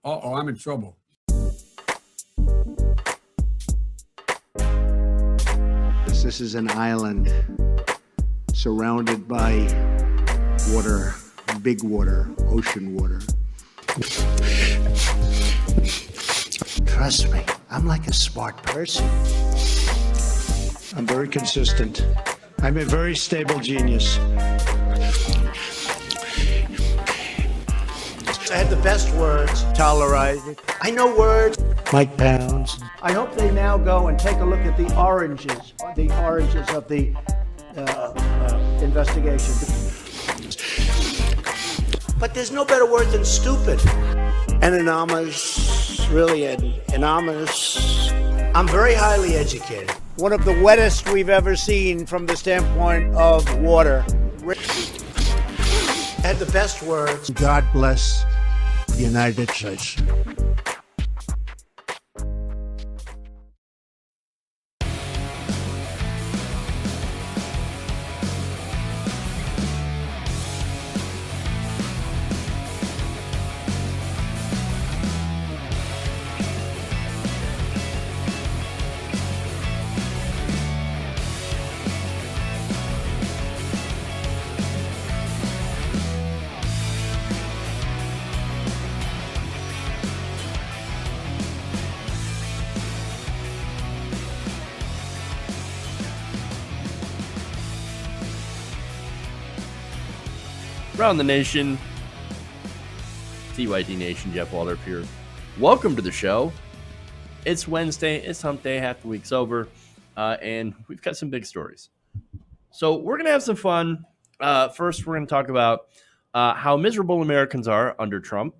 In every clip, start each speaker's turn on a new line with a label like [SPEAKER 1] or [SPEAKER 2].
[SPEAKER 1] Uh-oh, I'm in trouble.
[SPEAKER 2] This is an island surrounded by water, big water, ocean water. Trust me, I'm like a smart person. I'm very consistent. I'm a very stable genius. I had the best words. Tolerated. I know words. Mike Pounds. I hope they now go and take a look at the oranges of the investigation. But there's no better word than stupid. And anomalous, really anomalous. I'm very highly educated. One of the wettest we've ever seen from the standpoint of water. Had the best words. God bless the United States.
[SPEAKER 3] Around the nation, TYT Nation, Jeff Waldrop here. Welcome to the show. It's Wednesday, it's hump day, half the week's over, and we've got some big stories. So we're going to have some fun. First, we're going to talk about how miserable Americans are under Trump.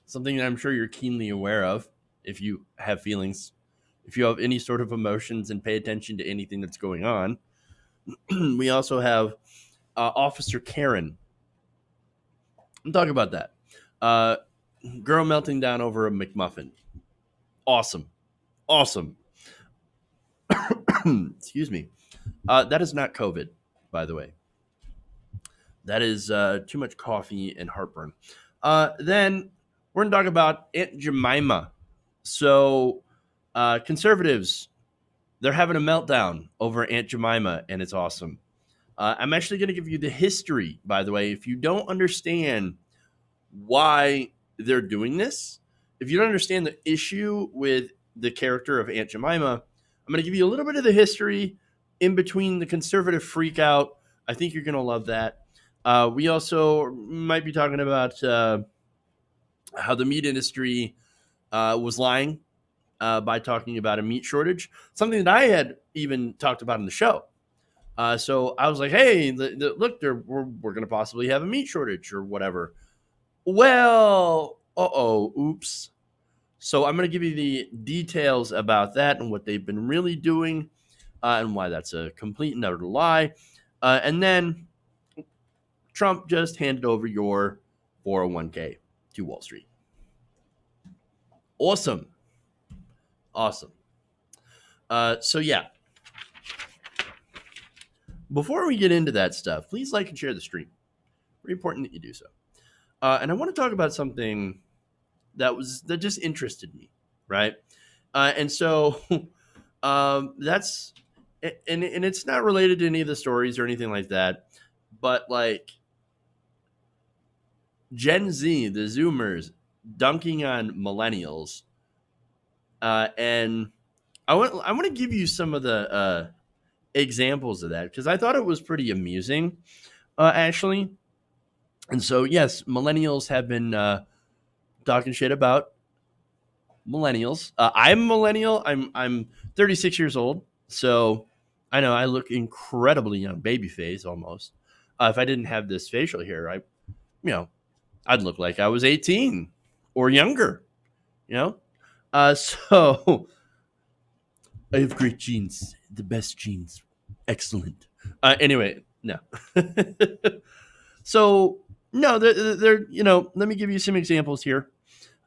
[SPEAKER 3] Something that I'm sure you're keenly aware of if you have feelings, if you have any sort of emotions and pay attention to anything that's going on. We also have Officer Karen. I'm talking about that. Girl melting down over a McMuffin. Awesome. Excuse me. That is not COVID, by the way. That is too much coffee and heartburn. Then we're going to talk about Aunt Jemima. So conservatives, they're having a meltdown over Aunt Jemima, and it's awesome. I'm actually going to give you the history, by the way. If you don't understand why they're doing this, if you don't understand the issue with the character of Aunt Jemima, I'm going to give you a little bit of the history in between the conservative freak out. I think you're going to love that. We also might be talking about how the meat industry was lying by talking about a meat shortage, something that I had even talked about in the show. So I was like, hey, look, we're going to possibly have a meat shortage or whatever. Well, oops. So I'm going to give you the details about that and what they've been really doing and why that's a complete and utter lie. And then Trump just handed over your 401k to Wall Street. Awesome. So yeah. Before we get into that stuff, please like and share the stream. Very important that you do so. And I want to talk about something that just interested me, right? And so that's and it's not related to any of the stories or anything like that, but like Gen Z, the Zoomers, dunking on millennials, and I want to give you some of the examples of that because I thought it was pretty amusing, actually. And so, yes, millennials have been talking shit about millennials. I'm a millennial. I'm 36 years old, so I know I look incredibly young, baby face almost. If I didn't have this facial hair, I'd look like I was 18 or younger. So I have great genes, the best genes. Excellent. Anyway, no. So, no, they're let me give you some examples here.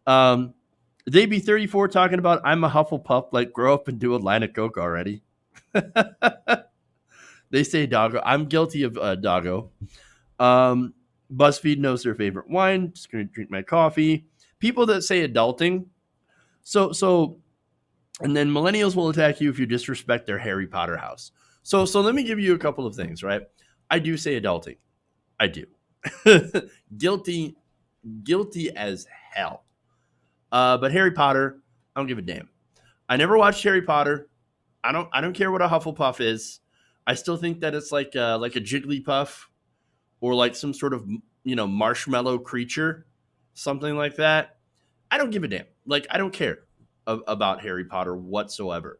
[SPEAKER 3] They be 34 talking about I'm a Hufflepuff, like grow up and do a line of coke already. They say doggo. I'm guilty of doggo. BuzzFeed knows their favorite wine. Just going to drink my coffee. people that say adulting. So and then millennials will attack you if you disrespect their Harry Potter house. So let me give you a couple of things, right? I do say adulting. I do. guilty as hell. But Harry Potter, I don't give a damn. I never watched Harry Potter. I don't care what a Hufflepuff is. I still think that it's like a Jigglypuff or like some sort of marshmallow creature, something like that. I don't give a damn. Like, I don't care about Harry Potter whatsoever.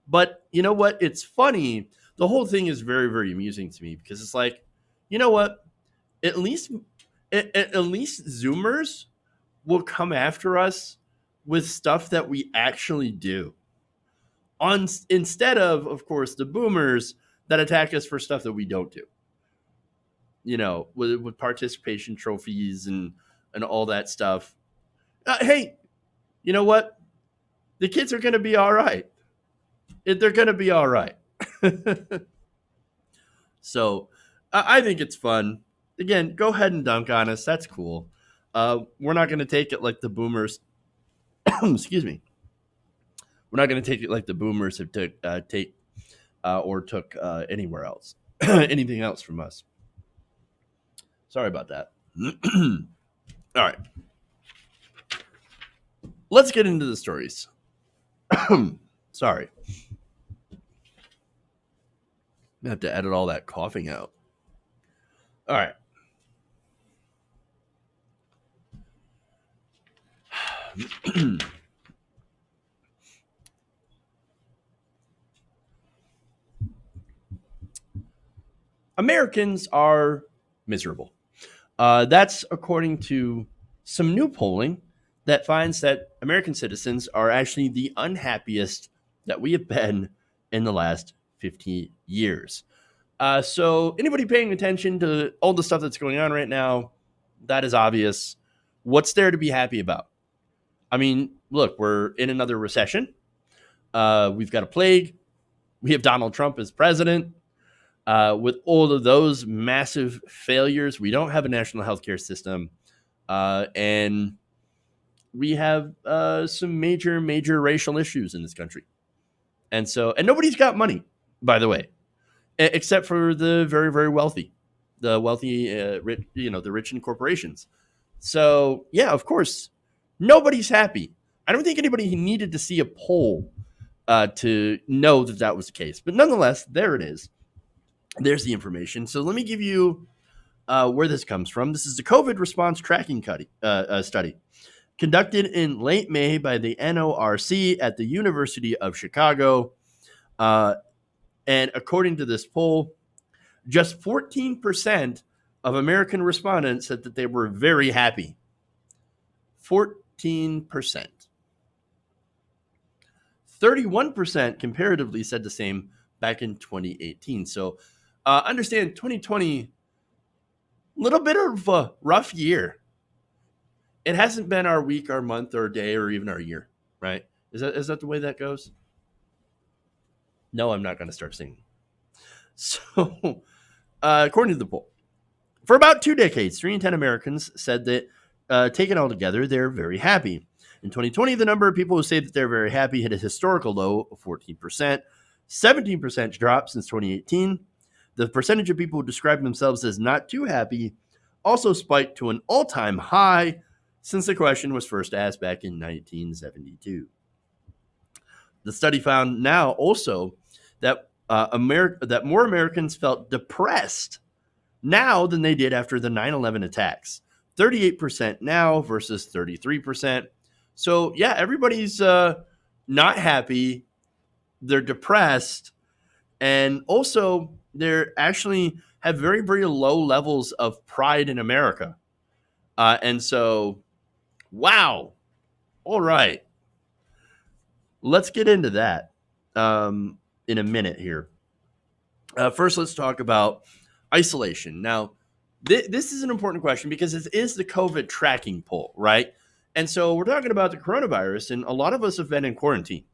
[SPEAKER 3] But you know what? It's funny. The whole thing is very, very amusing to me because it's like, you know what? At least Zoomers will come after us with stuff that we actually do. Instead of course, the boomers that attack us for stuff that we don't do. With participation trophies and all that stuff. Hey, you know what? The kids are going to be all right. They're going to be all right. So I think it's fun. Again, go ahead and dunk on us. That's cool. We're not going to take it like the boomers. Excuse me. We're not going to take it like the boomers have took anywhere else, anything else from us. Sorry about that. All right. Let's get into the stories. Sorry. I have to edit all that coughing out. All right. Americans are miserable. That's according to some new polling that finds that American citizens are actually the unhappiest that we have been in the last 50 years. So anybody paying attention to all the stuff that's going on right now, that is obvious. What's there to be happy about? I mean, look, we're in another recession. We've got a plague. We have Donald Trump as president. With all of those massive failures, we don't have a national healthcare system. And we have some major racial issues in this country. And nobody's got money, by the way, except for the very, very wealthy, rich, the rich and corporations. So, yeah, of course, nobody's happy. I don't think anybody needed to see a poll to know that was the case. But nonetheless, there it is. There's the information. So let me give you where this comes from. This is the COVID response tracking study conducted in late May by the NORC at the University of Chicago. And according to this poll, just 14% of American respondents said that they were very happy. 14%. 31% comparatively said the same back in 2018. So understand 2020, a little bit of a rough year. It hasn't been our week, our month, our day, or even our year, right? Is that the way that goes? No, I'm not going to start singing. So, according to the poll, for about 2 decades, 3 in 10 Americans said that, taken all together, they're very happy. In 2020, the number of people who say that they're very happy hit a historical low of 14%. 17% drop since 2018. The percentage of people who describe themselves as not too happy also spiked to an all-time high since the question was first asked back in 1972. The study found now also that that more Americans felt depressed now than they did after the 9/11 attacks. 38% now versus 33%. So, yeah, everybody's not happy. They're depressed. And also, they actually have very, very low levels of pride in America. And so, wow. All right. Let's get into that in a minute here. First, let's talk about isolation. Now, this is an important question because it is the COVID tracking poll, right? And so we're talking about the coronavirus, and a lot of us have been in quarantine.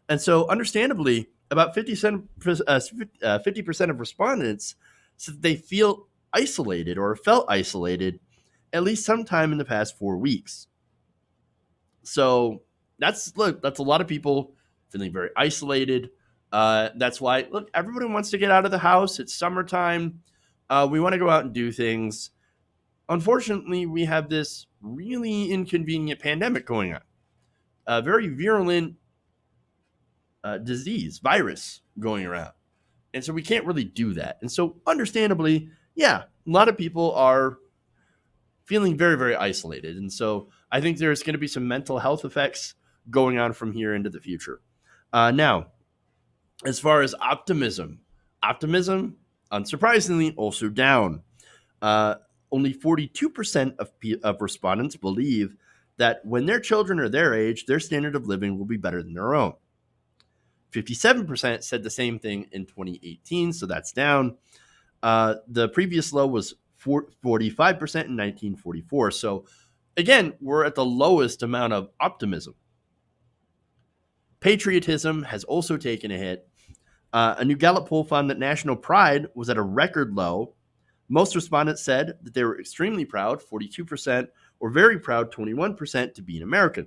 [SPEAKER 3] And so understandably, about 50% of respondents said they feel isolated or felt isolated at least sometime in the past 4 weeks. So that's a lot of people feeling very isolated. That's why everybody wants to get out of the house. It's summertime. We want to go out and do things. Unfortunately, we have this really inconvenient pandemic going on. A very virulent disease, virus going around. And so we can't really do that. And so understandably, yeah, a lot of people are feeling very, very isolated. And so I think there's going to be some mental health effects going on from here into the future. Now, as far as optimism, unsurprisingly, also down. Only 42% of respondents believe that when their children are their age, their standard of living will be better than their own. 57% said the same thing in 2018, so that's down. The previous low was 45% in 1944. So again, we're at the lowest amount of optimism. Patriotism has also taken a hit. A new Gallup poll found that national pride was at a record low. Most respondents said that they were extremely proud, 42%, or very proud, 21%, to be an American.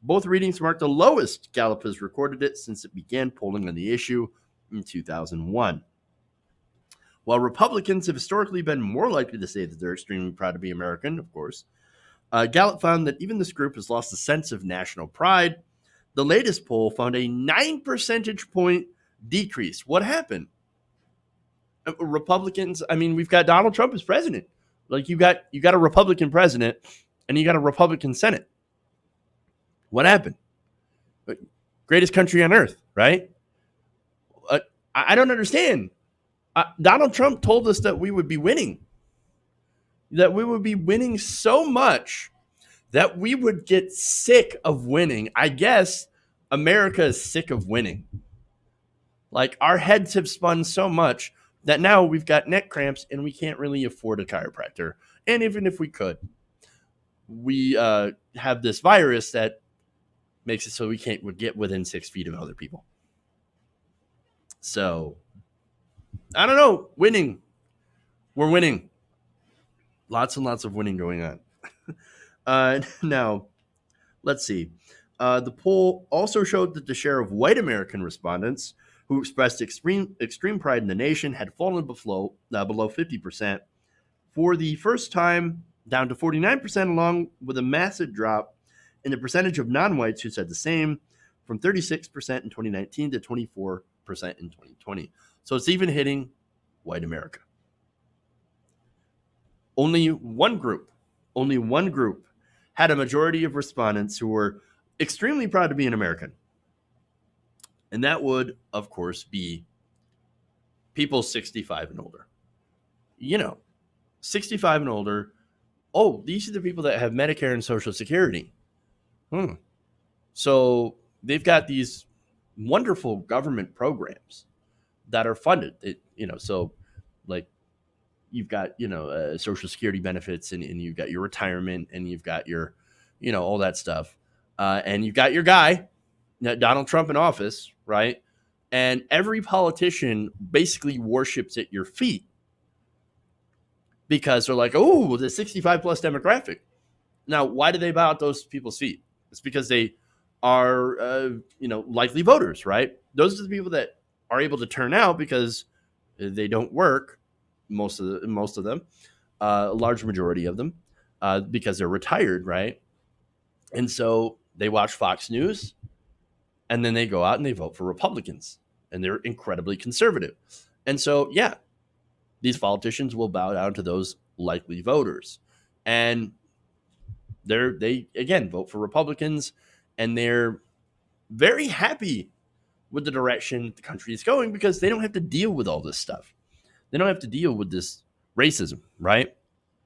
[SPEAKER 3] Both readings marked the lowest Gallup has recorded it since it began polling on the issue in 2001. While Republicans have historically been more likely to say that they're extremely proud to be American, of course, Gallup found that even this group has lost a sense of national pride. The latest poll found a 9 percentage point decrease. What happened? Republicans, I mean, we've got Donald Trump as president. Like you got a Republican president and you got a Republican Senate. What happened? Greatest country on earth, right? I don't understand. Donald Trump told us that we would be winning. That we would be winning so much that we would get sick of winning. I guess America is sick of winning. Like our heads have spun so much that now we've got neck cramps and we can't really afford a chiropractor. And even if we could, we have this virus that makes it so we can't get within 6 feet of other people. So, I don't know. Winning. We're winning. Lots and lots of winning going on. Now, let's see. The poll also showed that the share of white American respondents who expressed extreme pride in the nation had fallen below 50% for the first time, down to 49%, along with a massive drop in the percentage of non-whites who said the same, from 36% in 2019 to 24% in 2020. So it's even hitting white America. Only one group had a majority of respondents who were extremely proud to be an American. And that would, of course, be people 65 and older. 65 and older. Oh, these are the people that have Medicare and Social Security. So they've got these wonderful government programs that are funded. So like you've got, Social Security benefits and you've got your retirement and you've got your, all that stuff. And you've got your guy, Donald Trump, in office, right? And every politician basically worships at your feet because they're like, oh, the 65 plus demographic. Now, why do they bow at those people's feet? It's because they are, likely voters, right? Those are the people that are able to turn out because they don't work, most of them, a large majority of them, because they're retired, right? And so they watch Fox News, and then they go out and they vote for Republicans, and they're incredibly conservative. And so, yeah, these politicians will bow down to those likely voters. And they again vote for Republicans, and they're very happy with the direction the country is going because they don't have to deal with all this stuff. They don't have to deal with this racism, right?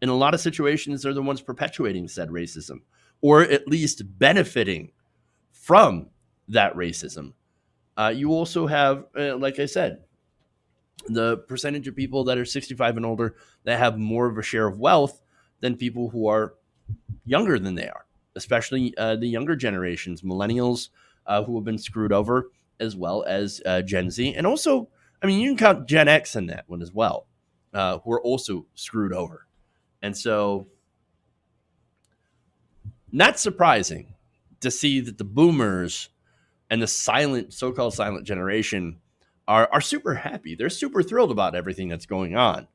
[SPEAKER 3] In a lot of situations, they're the ones perpetuating said racism, or at least benefiting from that racism. You also have, like I said, the percentage of people that are 65 and older that have more of a share of wealth than people who are younger than they are, especially the younger generations, millennials, who have been screwed over, as well as Gen Z. And also, I mean, you can count Gen X in that one as well, who are also screwed over. And so, not surprising to see that the boomers and the so-called silent generation are super happy. They're super thrilled about everything that's going on.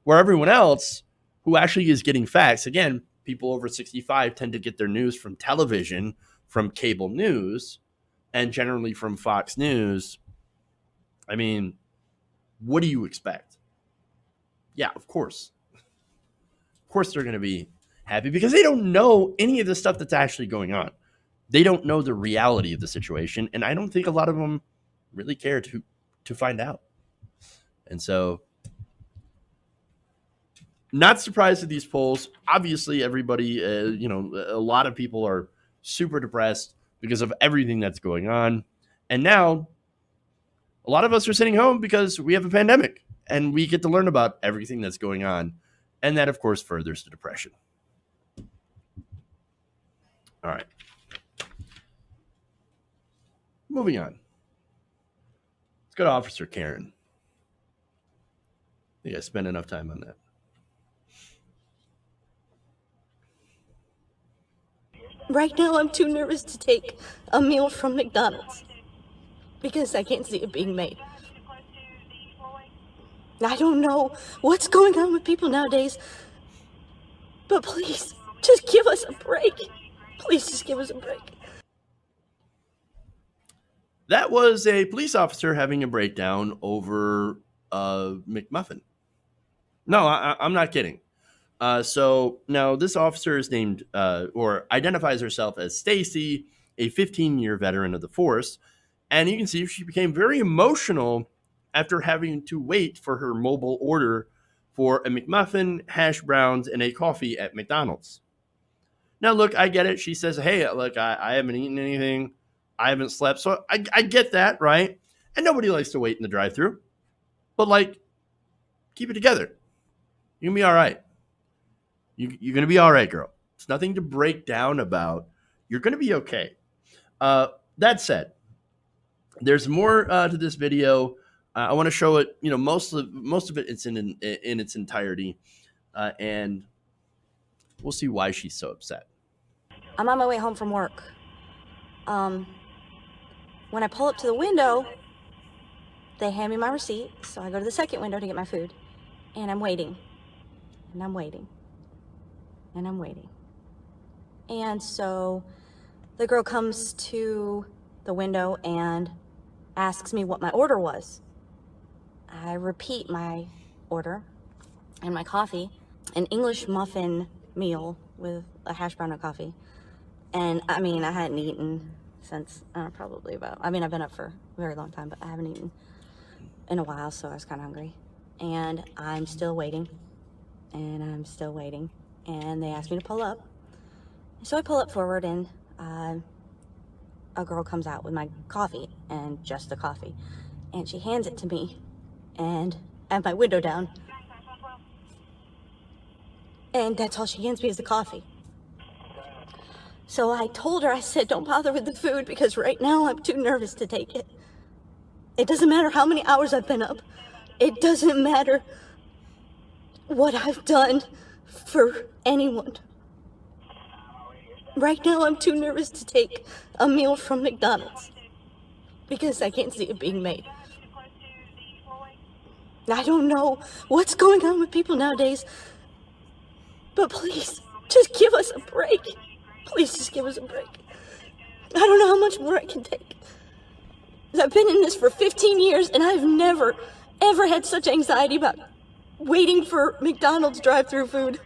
[SPEAKER 3] Where everyone else who actually is getting facts, again, people over 65 tend to get their news from television, from cable news, and generally from Fox News. I mean, what do you expect? Yeah, of course. Of course they're going to be happy because they don't know any of the stuff that's actually going on. They don't know the reality of the situation, and I don't think a lot of them really care to find out. And so, not surprised at these polls. Obviously, everybody, a lot of people are super depressed because of everything that's going on. And now, a lot of us are sitting home because we have a pandemic and we get to learn about everything that's going on. And that, of course, furthers the depression. All right. Moving on. Let's go to Officer Karen. I think I spent enough time on that.
[SPEAKER 1] Right now, I'm too nervous to take a meal from McDonald's because I can't see it being made. I don't know what's going on with people nowadays, but please, just give us a break. Please just give us a break.
[SPEAKER 3] That was a police officer having a breakdown over McMuffin. No, I'm not kidding. So now this officer is named or identifies herself as Stacy, a 15-year veteran of the force. And you can see she became very emotional after having to wait for her mobile order for a McMuffin, hash browns, and a coffee at McDonald's. Now, look, I get it. She says, hey, look, I haven't eaten anything. I haven't slept. So I get that, right? And nobody likes to wait in the drive-thru. But, like, keep it together. You're going to be all right. You're going to be all right, girl. It's nothing to break down about. You're going to be okay. That said, there's more to this video. I want to show it. You know, most of it it's in its entirety, and we'll see why she's so upset.
[SPEAKER 1] I'm on my way home from work. When I pull up to the window, they hand me my receipt, so I go to the second window to get my food, and I'm waiting, and I'm waiting, and I'm waiting. And so the girl comes to the window and asks me what my order was. I repeat my order and my coffee, an English muffin meal with a hash brown and coffee. And I mean, I hadn't eaten since probably I've been up for a very long time, but I haven't eaten in a while, so I was kind of hungry. And I'm still waiting, and I'm still waiting. And they asked me to pull up. So I pull up forward, and a girl comes out with my coffee, and just the coffee. And she hands it to me, and I have my window down. And that's all she hands me is the coffee. So I told her, I said, don't bother with the food because right now I'm too nervous to take it. It doesn't matter how many hours I've been up. It doesn't matter what I've done for anyone. Right now I'm too nervous to take a meal from McDonald's because I can't see it being made. I don't know what's going on with people nowadays, but please, just give us a break. Please just give us a break. I don't know how much more I can take. I've been in this for 15 years, and I've never, ever had such anxiety about waiting for McDonald's drive-thru food.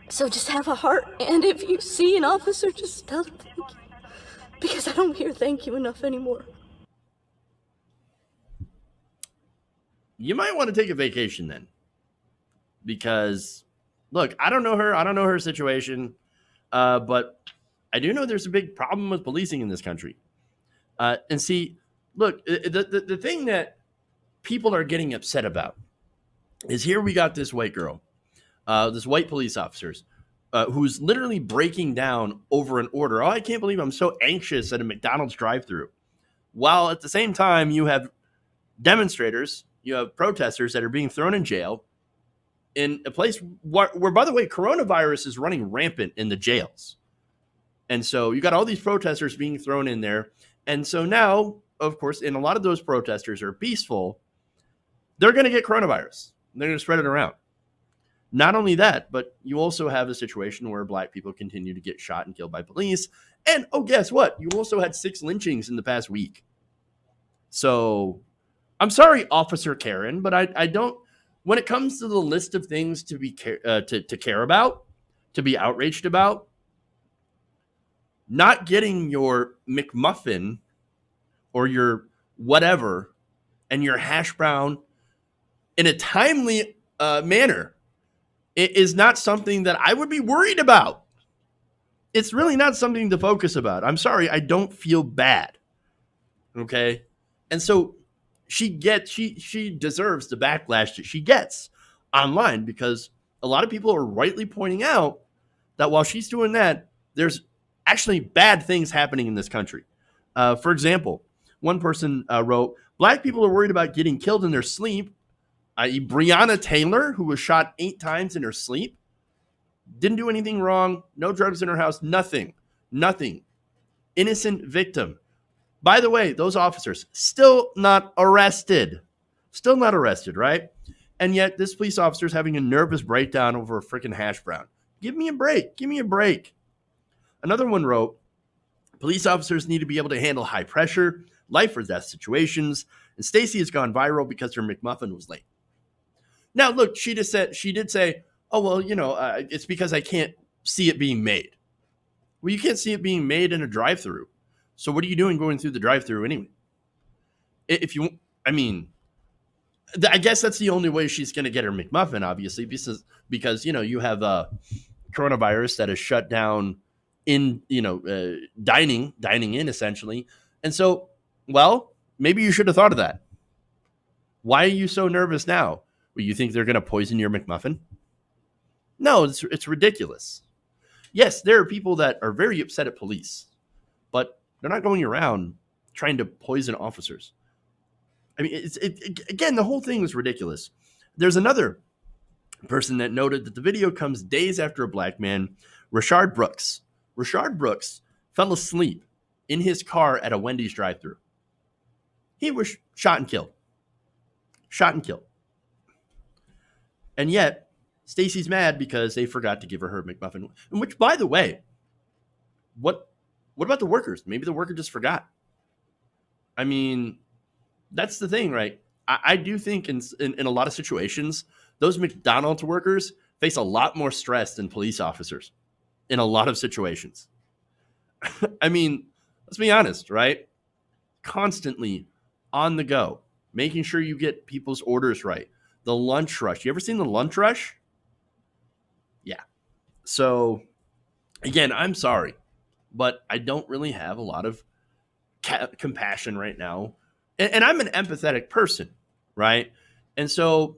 [SPEAKER 1] So just have a heart, and if you see an officer, just tell them thank you. Because I don't hear thank you enough anymore.
[SPEAKER 3] You might want to take a vacation then. Because, look, I don't know her. I don't know her situation. But I do know there's a big problem with policing in this country. And see, look, the thing that people are getting upset about is here we got this white girl, this white police officers, who's literally breaking down over an order. Oh, I can't believe I'm so anxious at a McDonald's drive-thru. While at the same time, you have demonstrators, you have protesters that are being thrown in jail in a place where, by the way, coronavirus is running rampant in the jails. And so you got all these protesters being thrown in there. And so now, of course, and a lot of those protesters are peaceful. They're going to get coronavirus. They're going to spread it around. Not only that, but you also have a situation where black people continue to get shot and killed by police. And, oh, guess what? You also had 6 lynchings in the past week. So I'm sorry, Officer Karen, but I don't, when it comes to the list of things to be to care about, to be outraged about, not getting your McMuffin or your whatever and your hash brown in a timely manner, it is not something that I would be worried about. It's really not something to focus about. I'm sorry, I don't feel bad. Okay? And so she deserves the backlash that she gets online, because a lot of people are rightly pointing out that while she's doing that, there's actually bad things happening in this country. For example, one person wrote, black people are worried about getting killed in their sleep, i.e. Breonna Taylor, who was shot 8 times in her sleep, didn't do anything wrong, no drugs in her house, nothing. Innocent victim. By the way, those officers still not arrested, right? And yet this police officer is having a nervous breakdown over a freaking hash brown. Give me a break. Another one wrote, police officers need to be able to handle high pressure, life or death situations, and Stacey has gone viral because her McMuffin was late. Now, look, she did say, oh, well, it's because I can't see it being made. Well, you can't see it being made in a drive-thru. So what are you doing going through the drive-thru anyway? I guess that's the only way she's going to get her McMuffin, obviously, because you have coronavirus that is shut down in, dining in, essentially. And so, well, maybe you should have thought of that. Why are you so nervous now? Well, you think they're going to poison your McMuffin? No, it's ridiculous. Yes, there are people that are very upset at police, but they're not going around trying to poison officers. I mean, again, the whole thing is ridiculous. There's another person that noted that the video comes days after a black man, Rashard Brooks, fell asleep in his car at a Wendy's drive-thru. He was shot and killed. And yet, Stacey's mad because they forgot to give her McMuffin. Which, by the way, what about the workers? Maybe the worker just forgot. I mean, that's the thing, right? I do think in a lot of situations, those McDonald's workers face a lot more stress than police officers in a lot of situations. I mean, let's be honest, right? Constantly on the go, making sure you get people's orders right. The lunch rush. You ever seen the lunch rush? Yeah. So, again, I'm sorry, but I don't really have a lot of compassion right now. And I'm an empathetic person, right? And so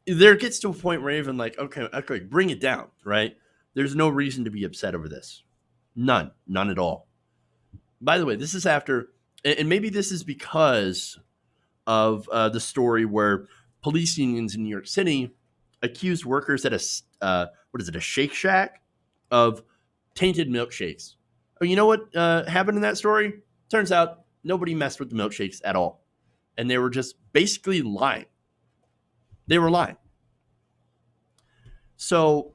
[SPEAKER 3] there gets to a point where even like, okay, bring it down, right? There's no reason to be upset over this. None at all. By the way, this is after, and maybe this is because of the story where police unions in New York City accused workers at a Shake Shack of tainted milkshakes. Oh, you know what happened in that story? Turns out nobody messed with the milkshakes at all. And they were just basically lying. They were lying. So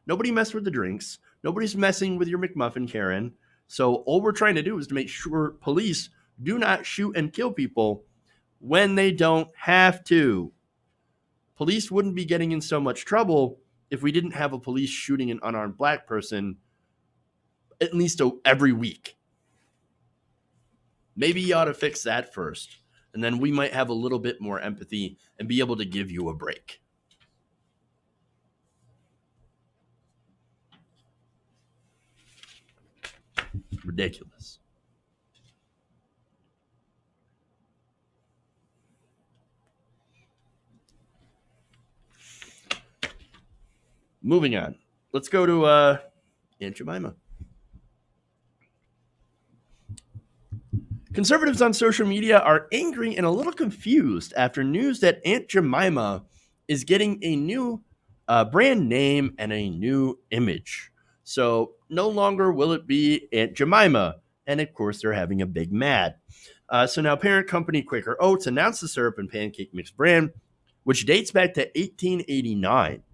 [SPEAKER 3] nobody messed with the drinks. Nobody's messing with your McMuffin, Karen. So all we're trying to do is to make sure police do not shoot and kill people when they don't have to. Police wouldn't be getting in so much trouble if we didn't have a police shooting an unarmed black person at least every week. Maybe you ought to fix that first, and then we might have a little bit more empathy and be able to give you a break. Ridiculous. Moving on. Let's go to Aunt Jemima. Conservatives on social media are angry and a little confused after news that Aunt Jemima is getting a new brand name and a new image. So no longer will it be Aunt Jemima. And of course, they're having a big mad. So now parent company Quaker Oats announced the syrup and pancake mix brand, which dates back to 1889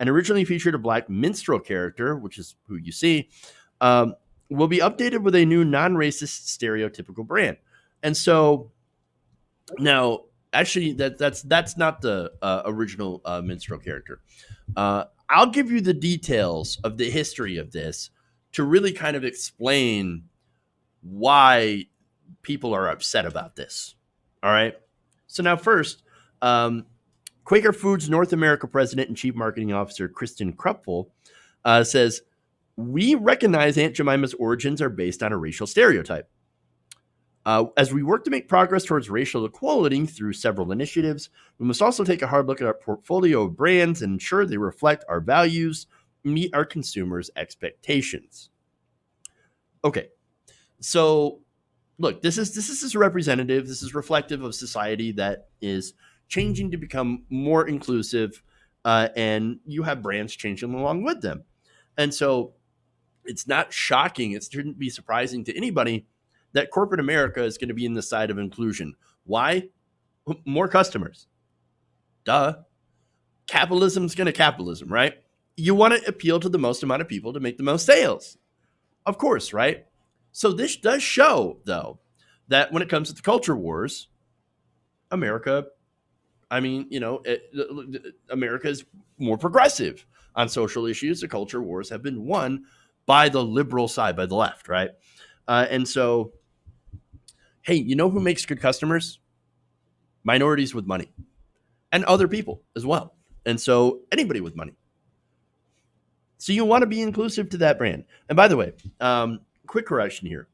[SPEAKER 3] and originally featured a black minstrel character, which is who you see, will be updated with a new non-racist stereotypical brand. And so now, actually, that's not the original minstrel character. I'll give you the details of the history of this to really kind of explain why people are upset about this. All right. So now, first, Quaker Foods North America President and Chief Marketing Officer Kristen Krupfel says, "We recognize Aunt Jemima's origins are based on a racial stereotype. As we work to make progress towards racial equality through several initiatives, we must also take a hard look at our portfolio of brands and ensure they reflect our values, meet our consumers' expectations." Okay, so look, this is representative. This is reflective of society that is changing to become more inclusive, and you have brands changing along with them. And so it's not shocking. It shouldn't be surprising to anybody that corporate America is going to be in the side of inclusion. Why? More customers. Duh. Capitalism's going to capitalism, right? You want to appeal to the most amount of people to make the most sales. Of course, right? So this does show, though, that when it comes to the culture wars, America, America is more progressive on social issues. The culture wars have been won by the liberal side, by the left, right? And so, hey, you know who makes good customers? Minorities with money and other people as well. And so anybody with money. So you want to be inclusive to that brand. And by the way, quick correction here.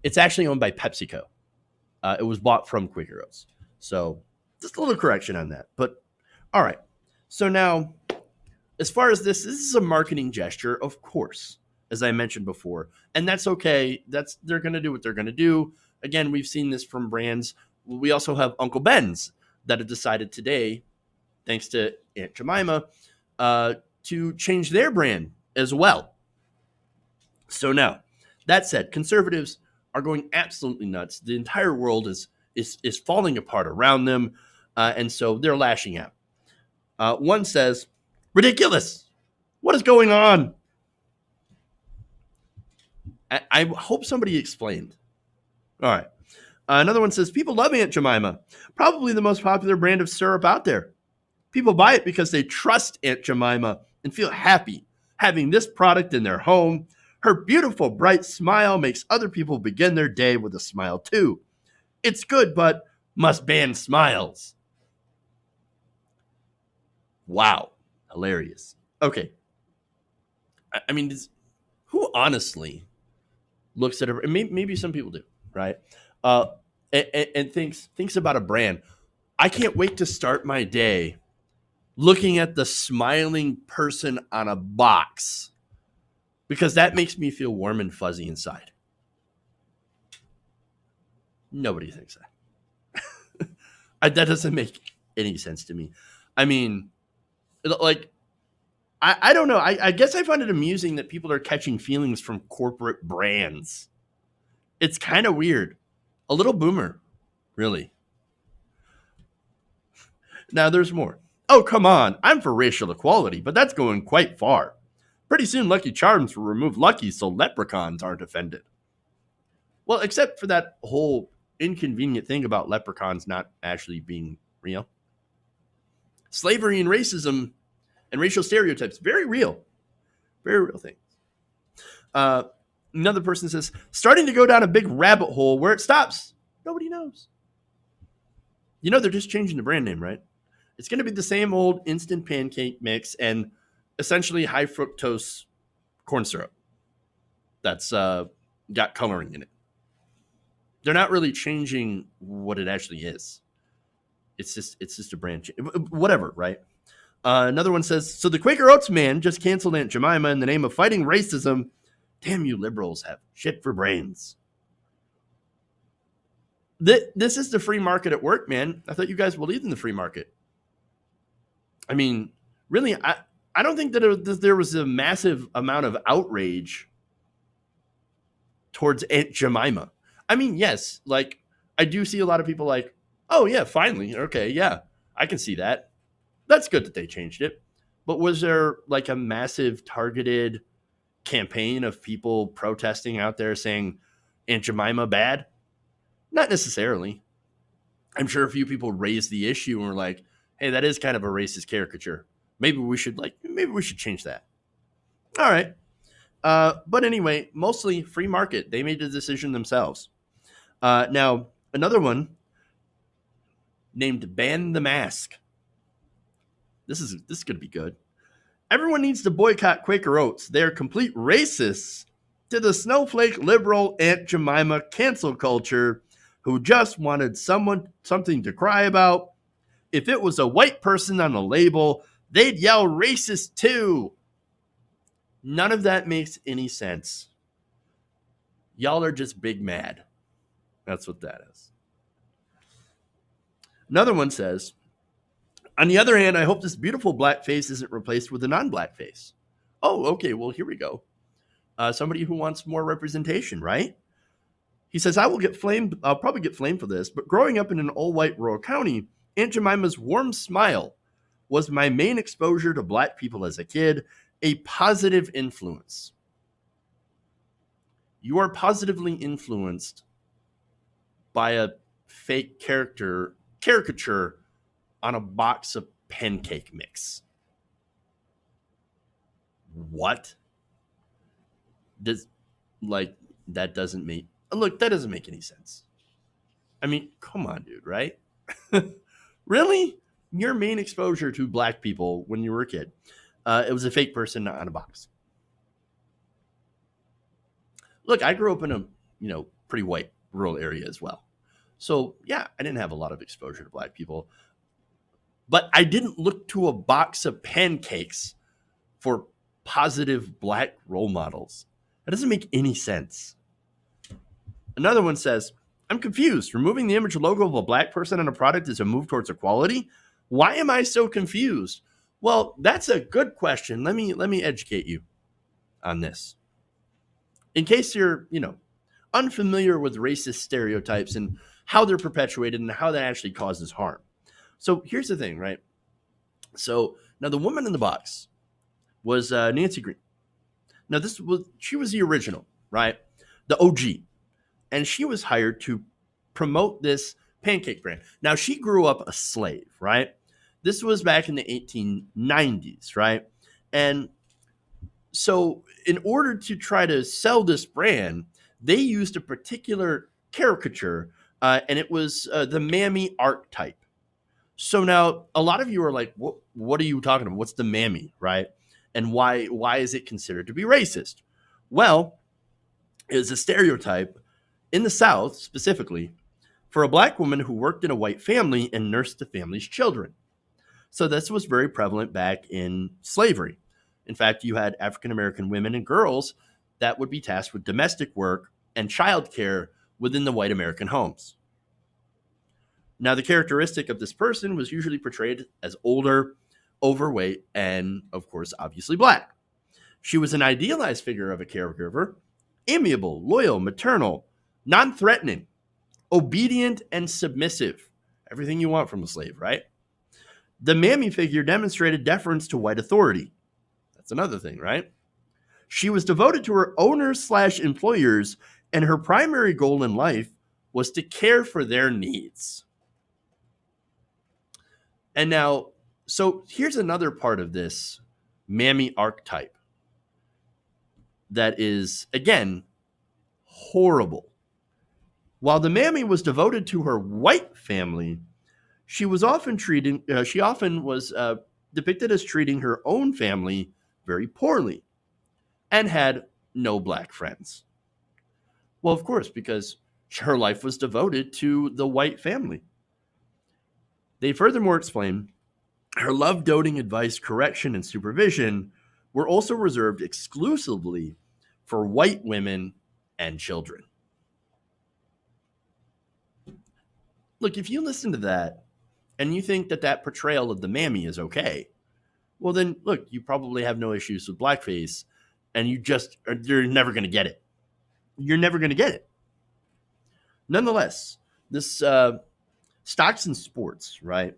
[SPEAKER 3] It's actually owned by PepsiCo. It was bought from Quaker Oats. So just a little correction on that. But all right. So now, as far as this is a marketing gesture, of course, as I mentioned before. And that's okay. They're going to do what they're going to do. Again, we've seen this from brands. We also have Uncle Ben's that have decided today, thanks to Aunt Jemima, to change their brand as well. So now, that said, conservatives are going absolutely nuts. The entire world is falling apart around them, and so they're lashing out. One says, "Ridiculous! What is going on?" I hope somebody explained. All right. Another one says, "People love Aunt Jemima, probably the most popular brand of syrup out there. People buy it because they trust Aunt Jemima and feel happy having this product in their home. Her beautiful, bright smile makes other people begin their day with a smile too. It's good, but must ban smiles." Wow. Hilarious. Okay. I mean, who honestly looks at it? Maybe some people do, right? And thinks about a brand. I can't wait to start my day looking at the smiling person on a box, because that makes me feel warm and fuzzy inside. Nobody thinks that. That doesn't make any sense to me. I mean, like, I don't know. I guess I find it amusing that people are catching feelings from corporate brands. It's kind of weird. A little boomer, really. Now there's more. "Oh, come on. I'm for racial equality, but that's going quite far. Pretty soon Lucky Charms will remove Lucky so leprechauns aren't offended." Well, except for that whole inconvenient thing about leprechauns not actually being real. Slavery and racism and racial stereotypes, very real things. Another person says, "Starting to go down a big rabbit hole where it stops. Nobody knows." You know, they're just changing the brand name, right? It's going to be the same old instant pancake mix and essentially high fructose corn syrup that's got coloring in it. They're not really changing what it actually is. It's just a brand change. Whatever, right? Another one says, "So the Quaker Oats man just canceled Aunt Jemima in the name of fighting racism. Damn, you liberals have shit for brains." This is the free market at work, man. I thought you guys believed in the free market. I mean, really, I I don't think that there was a massive amount of outrage towards Aunt Jemima. I mean, yes, like I do see a lot of people like, oh yeah, finally, okay, yeah, I can see that. That's good that they changed it. But was there like a massive targeted campaign of people protesting out there saying Aunt Jemima bad? Not necessarily. I'm sure a few people raised the issue and were like, hey, that is kind of a racist caricature. Maybe we should change that. All right. But anyway, mostly free market. They made the decision themselves. Now, another one named Ban the Mask. This is going to be good. Everyone needs to boycott Quaker Oats. They're complete racists to the snowflake liberal Aunt Jemima cancel culture who just wanted something to cry about. If it was a white person on a label, they'd yell racist too. None of that makes any sense. Y'all are just big mad. That's what that is. Another one says, on the other hand, I hope this beautiful black face isn't replaced with a non-black face. Oh, okay, well, here we go. Somebody who wants more representation, right? He says, I'll probably get flamed for this, but growing up in an all-white rural county, Aunt Jemima's warm smile was my main exposure to black people as a kid, a positive influence. You are positively influenced by a fake caricature on a box of pancake mix. What? That doesn't make any sense. I mean, come on, dude, right? Really? Your main exposure to black people when you were a kid, it was a fake person on a box. Look, I grew up in a, pretty white rural area as well. So yeah, I didn't have a lot of exposure to black people, but I didn't look to a box of pancakes for positive black role models. That doesn't make any sense. Another one says, I'm confused. Removing the image logo of a black person on a product is a move towards equality. Why am I so confused? Well, that's a good question. Let me educate you on this. In case you're, unfamiliar with racist stereotypes and how they're perpetuated and how that actually causes harm. So here's the thing, right? So now the woman in the box was Nancy Green. Now she was the original, right? The OG. And she was hired to promote this pancake brand. Now she grew up a slave, right? This was back in the 1890s, right? And so in order to try to sell this brand, they used a particular caricature, and it was the mammy archetype. So now a lot of you are like, what are you talking about? What's the mammy, right? And why is it considered to be racist? Well, it's a stereotype in the South specifically for a black woman who worked in a white family and nursed the family's children. So this was very prevalent back in slavery. In fact, you had African-American women and girls that would be tasked with domestic work and childcare within the white American homes. Now, the characteristic of this person was usually portrayed as older, overweight, and, of course, obviously black. She was an idealized figure of a caregiver, amiable, loyal, maternal, non-threatening, obedient, and submissive. Everything you want from a slave, right? The mammy figure demonstrated deference to white authority. That's another thing, right? She was devoted to her owners/employers, and her primary goal in life was to care for their needs. And now, so here's another part of this mammy archetype that is, again, horrible. While the mammy was devoted to her white family, she often was depicted as treating her own family very poorly and had no black friends. Well, of course, because her life was devoted to the white family. They furthermore explain her love, doting, advice, correction, and supervision were also reserved exclusively for white women and children. Look, if you listen to that and you think that portrayal of the mammy is okay, Well, then look, you probably have no issues with blackface, and you're never going to get it. You're never going to get it. Nonetheless, this Stocks and Sports, right,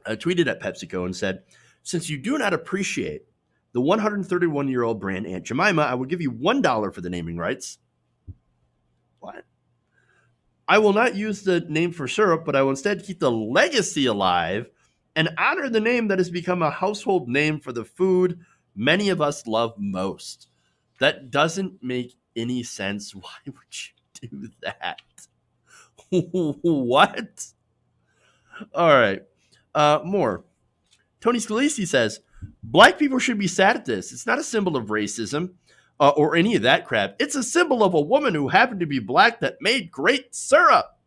[SPEAKER 3] tweeted at PepsiCo and said, since you do not appreciate the 131-year-old brand Aunt Jemima, I will give you $1 for the naming rights. What? I will not use the name for syrup, but I will instead keep the legacy alive and honor the name that has become a household name for the food many of us love most. That doesn't make any sense. Why would you do that? What? All right. More. Tony Scalisi says, black people should be sad at this. It's not a symbol of racism or any of that crap. It's a symbol of a woman who happened to be black that made great syrup.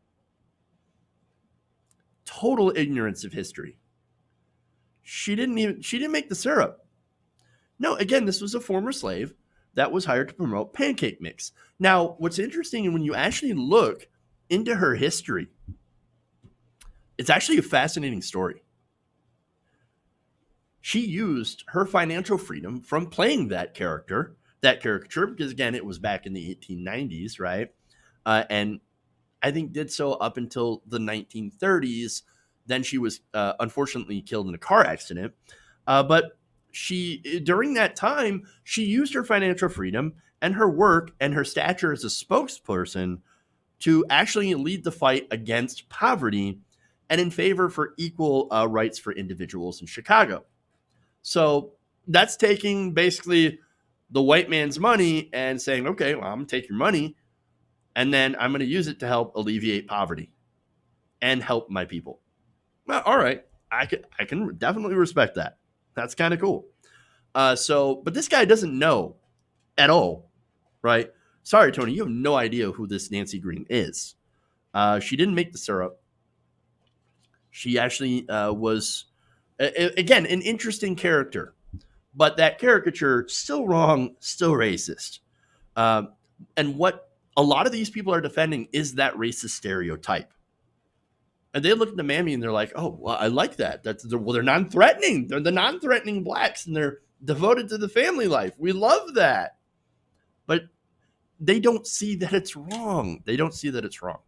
[SPEAKER 3] Total ignorance of history. She didn't make the syrup. No, again, this was a former slave that was hired to promote pancake mix. Now, what's interesting when you actually look into her history, it's actually a fascinating story. She used her financial freedom from playing that caricature, because again, it was back in the 1890s, right? And I think did so up until the 1930s. Then she was unfortunately killed in a car accident. But during that time, she used her financial freedom and her work and her stature as a spokesperson to actually lead the fight against poverty and in favor for equal rights for individuals in Chicago. So that's taking basically the white man's money and saying, okay, well, I'm going to take your money and then I'm going to use it to help alleviate poverty and help my people. Well, all right. I can definitely respect that. That's kind of cool. But this guy doesn't know at all, right? Sorry, Tony, you have no idea who this Nancy Green is. She didn't make the syrup. She actually was, again, an interesting character. But that caricature, still wrong, still racist. And what a lot of these people are defending is that racist stereotype. And they look at the Mammy and they're like, oh, well, I like that. They're non-threatening. They're the non-threatening blacks and they're devoted to the family life. We love that. But they don't see that it's wrong. They don't see that it's wrong.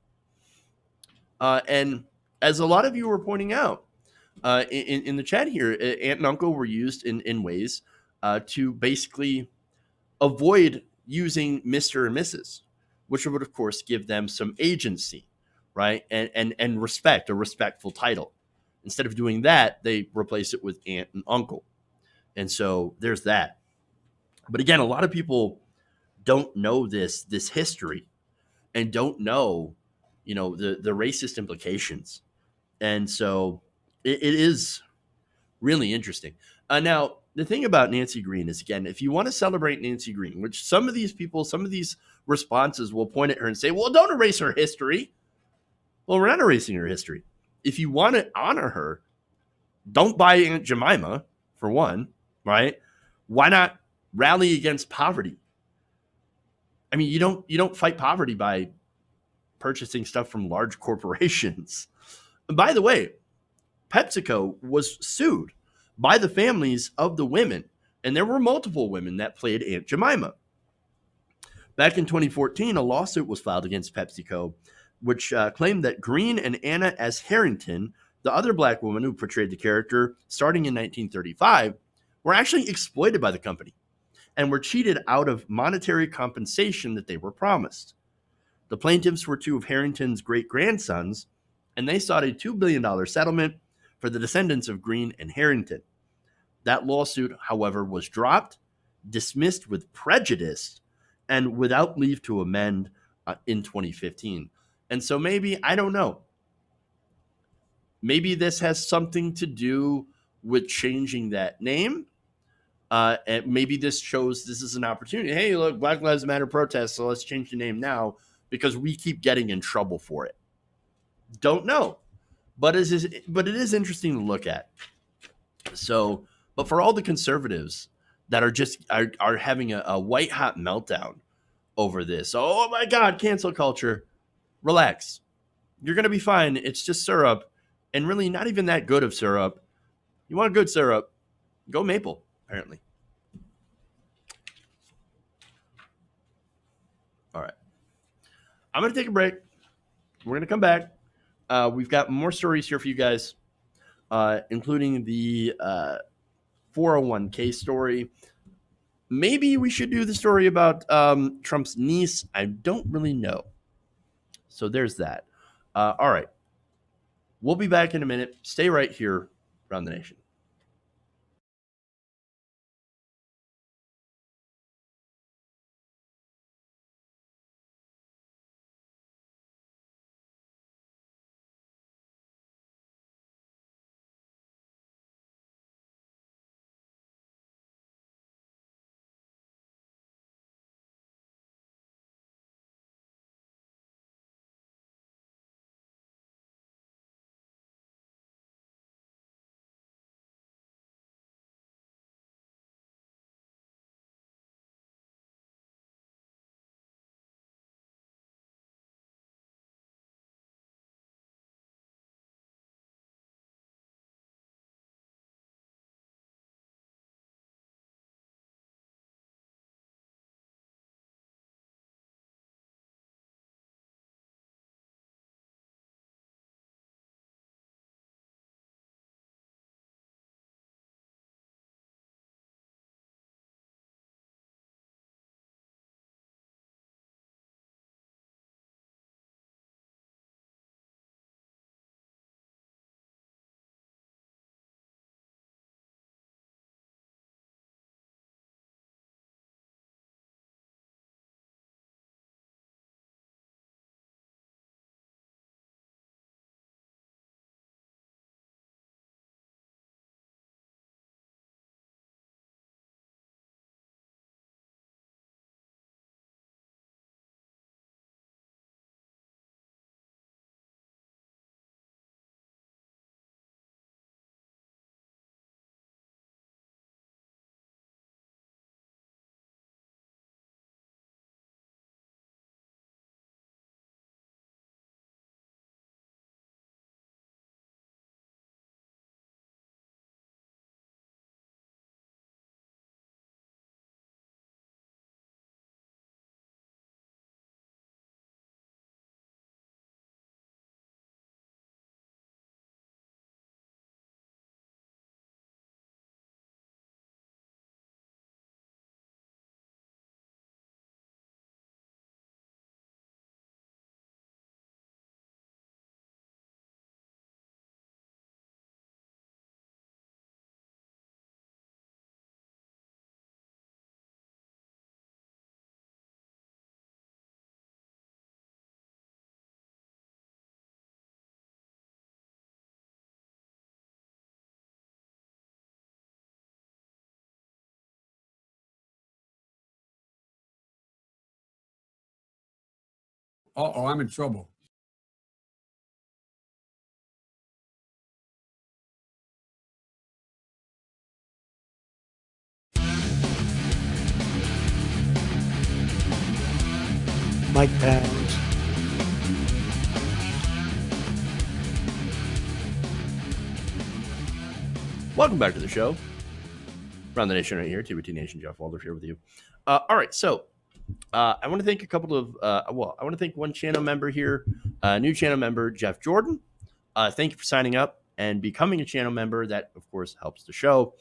[SPEAKER 3] And as a lot of you were pointing out in the chat here, aunt and uncle were used in ways to basically avoid using Mr. and Mrs., which would, of course, give them some agency. Right. And respect, a respectful title. Instead of doing that, they replace it with aunt and uncle. And so there's that. But again, a lot of people don't know this history and don't know, the racist implications. And so it is really interesting. Now, the thing about Nancy Green is, again, if you want to celebrate Nancy Green, which some of these responses will point at her and say, well, don't erase her history. Well, we're not erasing her history. If you want to honor her, don't buy Aunt Jemima, for one, right? Why not rally against poverty? I mean, you don't fight poverty by purchasing stuff from large corporations. And by the way, PepsiCo was sued by the families of the women, and there were multiple women that played Aunt Jemima. Back in 2014, a lawsuit was filed against PepsiCo, which claimed that Green and Anna S. Harrington, the other black woman who portrayed the character starting in 1935, were actually exploited by the company and were cheated out of monetary compensation that they were promised. The plaintiffs were two of Harrington's great-grandsons, and they sought a $2 billion settlement for the descendants of Green and Harrington. That lawsuit, however, was dropped, dismissed with prejudice, and without leave to amend in 2015. And so maybe, I don't know, maybe this has something to do with changing that name. And maybe this shows this is an opportunity. Hey, look, Black Lives Matter protests, so let's change the name now because we keep getting in trouble for it. Don't know. But it is interesting to look at. So, but for all the conservatives that are having a white hot meltdown over this, oh my God, cancel culture. Relax. You're going to be fine. It's just syrup, and really not even that good of syrup. You want good syrup, Go Maple, apparently. All right. I'm going to take a break. We're going to come back. We've got more stories here for you guys, including the 401k story. Maybe we should do the story about Trump's niece. I don't really know. So there's that. All right. We'll be back in a minute. Stay right here around the nation.
[SPEAKER 4] Uh-oh, I'm in trouble.
[SPEAKER 2] Mike Pence.
[SPEAKER 3] Welcome back to the show. Around the nation right here. TBT Nation, Jeff Waldorf here with you. All right, so I want to thank a couple of, I want to thank one channel member here, new channel member, Jeff Jordan. Thank you for signing up and becoming a channel member. That, of course, helps the show.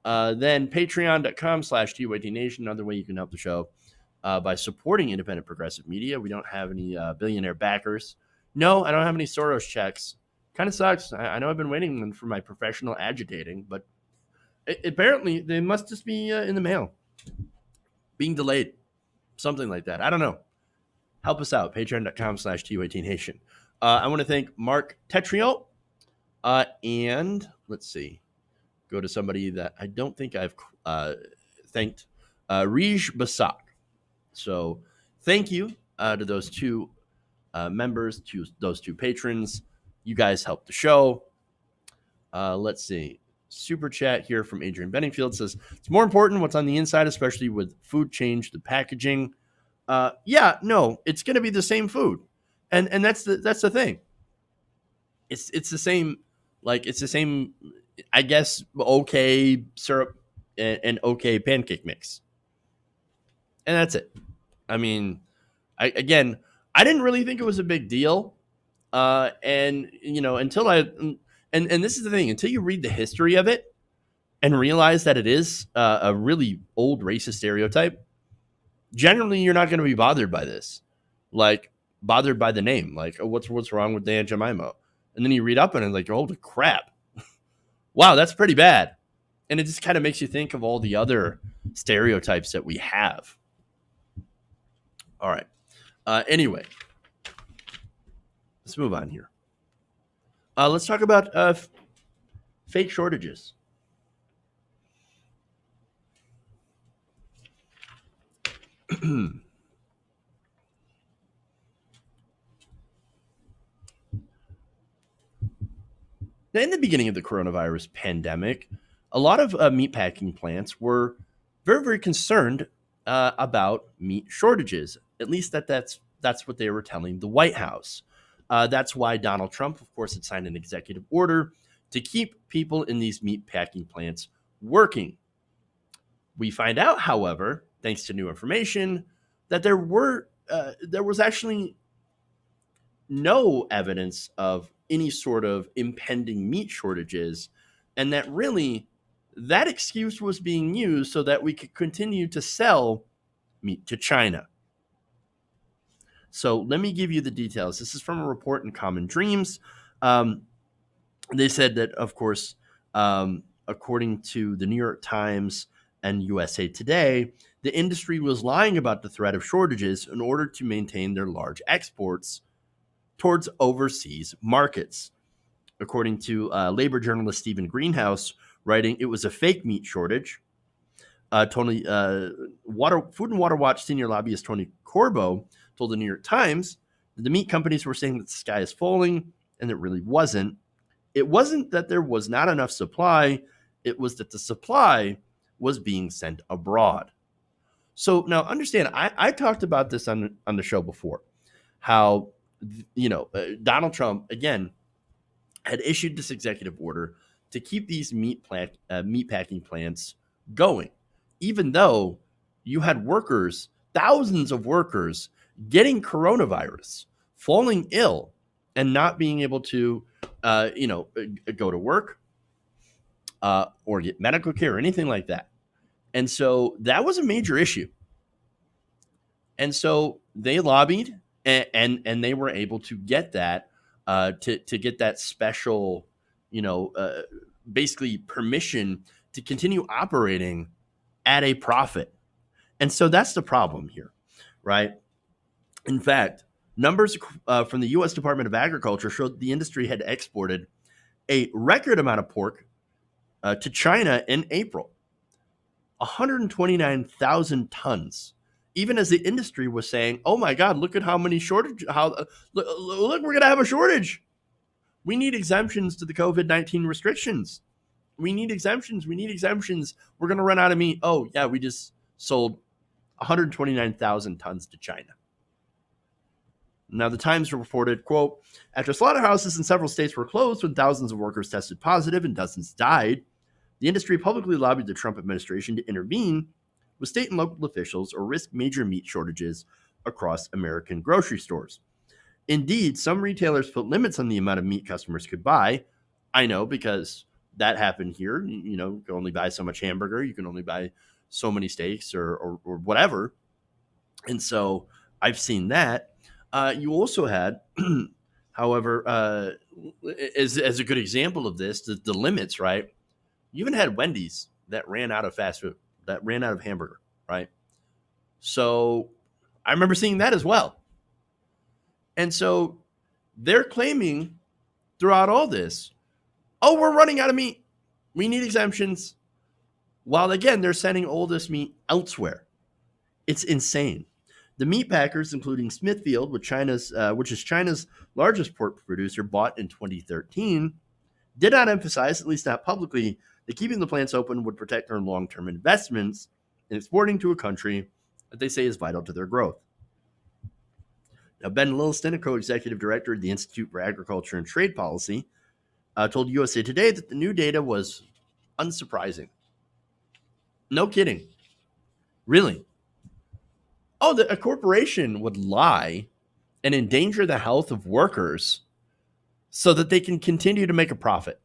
[SPEAKER 3] Then patreon.com/TYTNation, another way you can help the show by supporting independent progressive media. We don't have any billionaire backers. No, I don't have any Soros checks. Kind of sucks. I know I've been waiting for my professional agitating, but apparently they must just be in the mail, being delayed, something like that. I don't know. Help us out, patreon.com/TYTNation. I want to thank Mark Tetrio, and let's see, go to somebody that I don't think I've thanked, Rij Basak. So thank you to those two members, to those two patrons. You guys help the show. Let's see. Super chat here from Adrian Benningfield says, it's more important what's on the inside, especially with food change, the packaging. Yeah, no, it's going to be the same food. And that's the thing. It's the same, like it's the same I guess, okay syrup and okay pancake mix. And that's it. I mean, I didn't really think it was a big deal. And until and this is the thing, until you read the history of it and realize that it is a really old racist stereotype, generally you're not going to be bothered by this. Like, bothered by the name. Like, oh, what's wrong with Aunt Jemima? And then you read up on it, like, holy crap. Wow, that's pretty bad. And it just kind of makes you think of all the other stereotypes that we have. All right. Anyway, let's move on here. Let's talk about fake shortages. Now, in the beginning of the coronavirus pandemic, a lot of meatpacking plants were very, very concerned about meat shortages. At least that's what they were telling the White House. That's why Donald Trump, of course, had signed an executive order to keep people in these meatpacking plants working. We find out, however, thanks to new information, that there was actually no evidence of any sort of impending meat shortages, and that really that excuse was being used so that we could continue to sell meat to China. So let me give you the details. This is from a report in Common Dreams. They said that, of course, according to the New York Times and USA Today, the industry was lying about the threat of shortages in order to maintain their large exports towards overseas markets. According to labor journalist Stephen Greenhouse, writing, it was a fake meat shortage. Food and Water Watch senior lobbyist Tony Corbo told the New York Times that the meat companies were saying that the sky is falling, and it really wasn't. It wasn't that there was not enough supply. It was that the supply was being sent abroad. So now understand, I talked about this on the show before, how Donald Trump, again, had issued this executive order to keep these meatpacking plants going, even though you had workers, thousands of workers, getting coronavirus, falling ill, and not being able to, go to work or get medical care or anything like that. And so that was a major issue. And so they lobbied, and they were able to get that to get that special, basically permission to continue operating at a profit. And so that's the problem here, right? In fact, numbers from the U.S. Department of Agriculture showed the industry had exported a record amount of pork to China in April, 129,000 tons. Even as the industry was saying, "Oh my God, look at how many shortage! Look, we're going to have a shortage. We need exemptions to the COVID-19 restrictions. We need exemptions. We're going to run out of meat. Oh yeah, we just sold 129,000 tons to China." Now, the Times reported, quote, after slaughterhouses in several states were closed when thousands of workers tested positive and dozens died, the industry publicly lobbied the Trump administration to intervene with state and local officials or risk major meat shortages across American grocery stores. Indeed, some retailers put limits on the amount of meat customers could buy. I know, because that happened here. You can only buy so much hamburger. You can only buy so many steaks or whatever. And so I've seen that. You also had, however, as a good example of this, the limits, right? You even had Wendy's that ran out of fast food, that ran out of hamburger, right? So I remember seeing that as well. And so they're claiming throughout all this, oh, we're running out of meat. We need exemptions. While, again, they're sending all this meat elsewhere. It's insane. The meat packers, including Smithfield, which is China's largest pork producer, bought in 2013, did not emphasize, at least not publicly, that keeping the plants open would protect their long-term investments in exporting to a country that they say is vital to their growth. Now, Ben Lilliston, a co-executive director at the Institute for Agriculture and Trade Policy, told USA Today that the new data was unsurprising. No kidding. Really. Oh, a corporation would lie and endanger the health of workers so that they can continue to make a profit.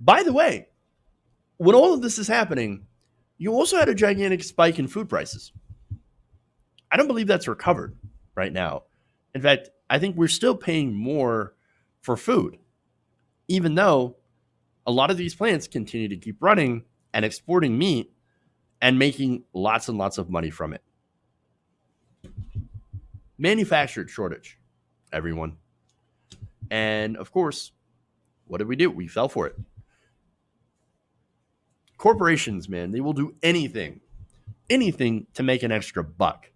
[SPEAKER 3] By the way, when all of this is happening, you also had a gigantic spike in food prices. I don't believe that's recovered right now. In fact, I think we're still paying more for food, even though a lot of these plants continue to keep running and exporting meat and making lots and lots of money from it. Manufactured shortage, everyone. And of course, what did we do? We fell for it. Corporations, man, they will do anything to make an extra buck.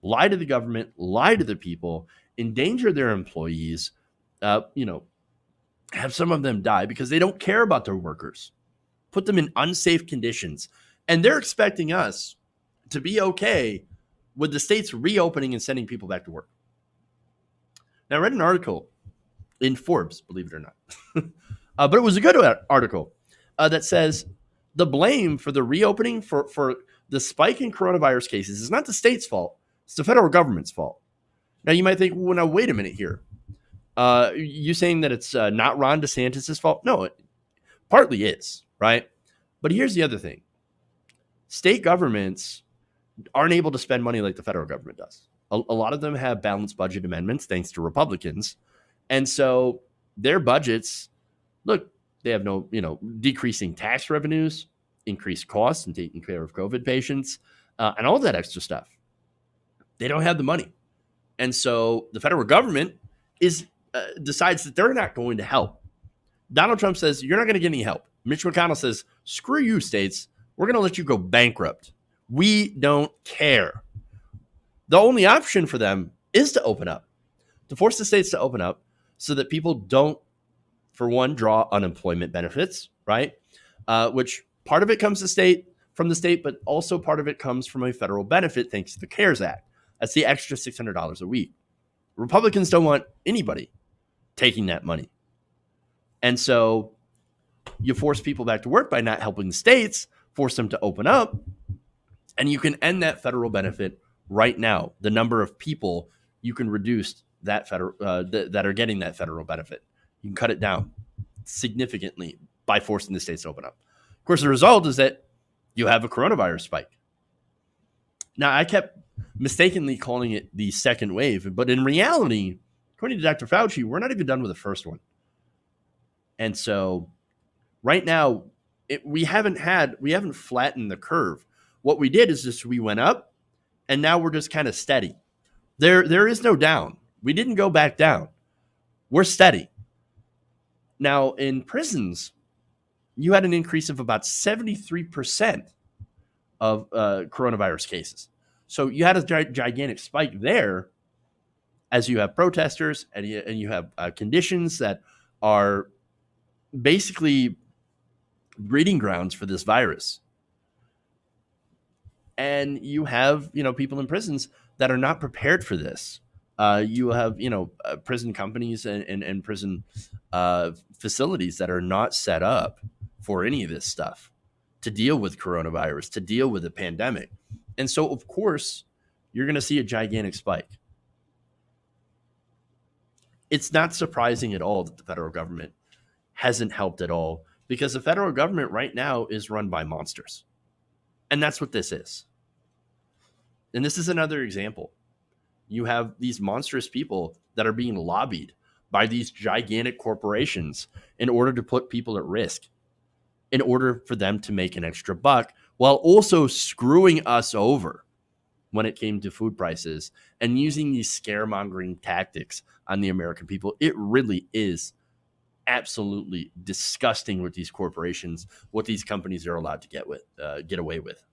[SPEAKER 3] Lie to the government, lie to the people, endanger their employees, have some of them die because they don't care about their workers, put them in unsafe conditions. And they're expecting us to be okay with the states reopening and sending people back to work. Now, I read an article in Forbes, believe it or not, but it was a good article that says the blame for the reopening for the spike in coronavirus cases is not the state's fault. It's the federal government's fault. Now, you might think, well, now, wait a minute here. You saying that it's not Ron DeSantis' fault? No, it partly is, right? But here's the other thing. State governments aren't able to spend money like the federal government does. A lot of them have balanced budget amendments thanks to Republicans. And so their budgets, look, they have no, decreasing tax revenues, increased costs in taking care of COVID patients, and all that extra stuff. They don't have the money. And so the federal government decides that they're not going to help. Donald Trump says, you're not going to get any help. Mitch McConnell says, screw you, states. We're going to let you go bankrupt. We don't care. The only option for them is to open up, to force the states to open up so that people don't, for one, draw unemployment benefits, right? Which part of it comes from the state, but also part of it comes from a federal benefit thanks to the CARES Act. That's the extra $600 a week. Republicans don't want anybody taking that money. And so you force people back to work by not helping the states, force them to open up, and you can end that federal benefit right now. The number of people you can reduce that that are getting that federal benefit. You can cut it down significantly by forcing the states to open up. Of course, the result is that you have a coronavirus spike. Now, I kept mistakenly calling it the second wave, but in reality, according to Dr. Fauci, we're not even done with the first one. And so right now, we haven't flattened the curve. What we did is just we went up, and now we're just kind of steady. There is no down. We didn't go back down. We're steady. Now, in prisons, you had an increase of about 73% of coronavirus cases. So you had a gigantic spike there as you have protesters and you have conditions that are basically breeding grounds for this virus. And you have, people in prisons that are not prepared for this. You have, prison companies and prison facilities that are not set up for any of this stuff to deal with coronavirus, to deal with the pandemic. And so, of course, you're going to see a gigantic spike. It's not surprising at all that the federal government hasn't helped at all, because the federal government right now is run by monsters. And that's what this is. And this is another example. You have these monstrous people that are being lobbied by these gigantic corporations in order to put people at risk, in order for them to make an extra buck, while also screwing us over when it came to food prices and using these scaremongering tactics on the American people. It really is absolutely disgusting what these corporations, what these companies are allowed to get away with.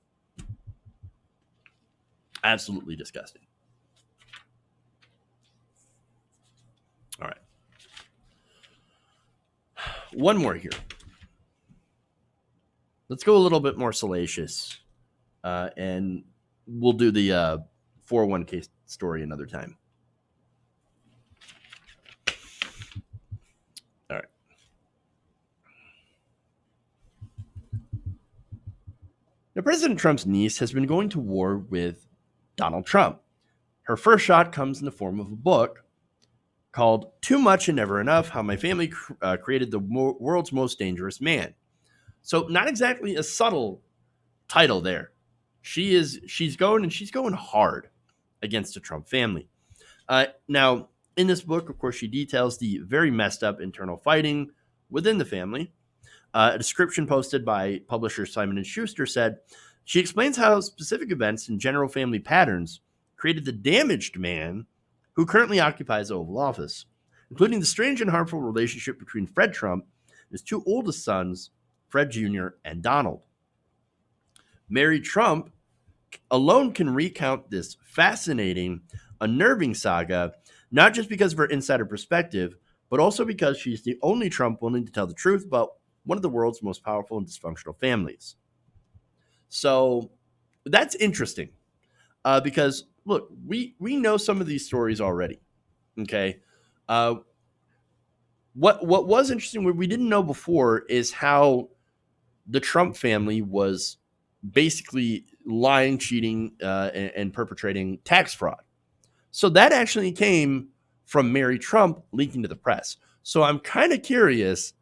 [SPEAKER 3] Absolutely disgusting. All right. One more here. Let's go a little bit more salacious, and we'll do the 401k story another time. Now, President Trump's niece has been going to war with Donald Trump. Her first shot comes in the form of a book called Too Much and Never Enough: How My Family Created the World's Most Dangerous Man. So not exactly a subtle title there. She's going hard against the Trump family. Now, in this book, of course, she details the very messed up internal fighting within the family. A description posted by publisher Simon & Schuster said, she explains how specific events and general family patterns created the damaged man who currently occupies the Oval Office, including the strange and harmful relationship between Fred Trump and his two oldest sons, Fred Jr. and Donald. Mary Trump alone can recount this fascinating, unnerving saga, not just because of her insider perspective, but also because she's the only Trump willing to tell the truth about one of the world's most powerful and dysfunctional families. So that's interesting because, look, we know some of these stories already, okay? What was interesting, what we didn't know before, is how the Trump family was basically lying, cheating, and perpetrating tax fraud. So that actually came from Mary Trump leaking to the press. So I'm kind of curious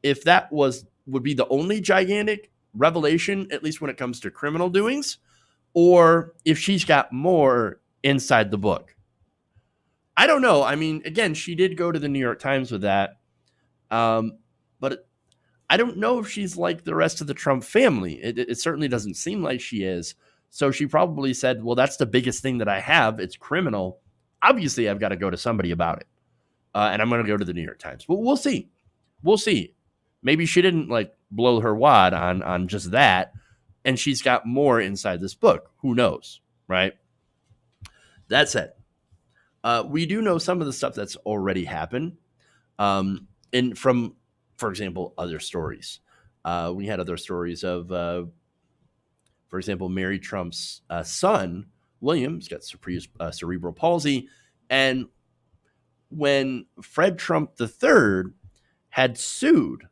[SPEAKER 3] if that would be the only gigantic revelation, at least when it comes to criminal doings, or if she's got more inside the book. I don't know. I mean, again, she did go to the New York Times with that. But I don't know if she's like the rest of the Trump family. It certainly doesn't seem like she is. So she probably said, well, that's the biggest thing that I have. It's criminal. Obviously, I've got to go to somebody about it. And I'm going to go to the New York Times. But we'll see. We'll see. Maybe she didn't like blow her wad on just that. And she's got more inside this book. Who knows, right? That said, we do know some of the stuff that's already happened. And from, for example, other stories. We had other stories of, for example, Mary Trump's son, William's got cerebral palsy. And when Fred Trump III had sued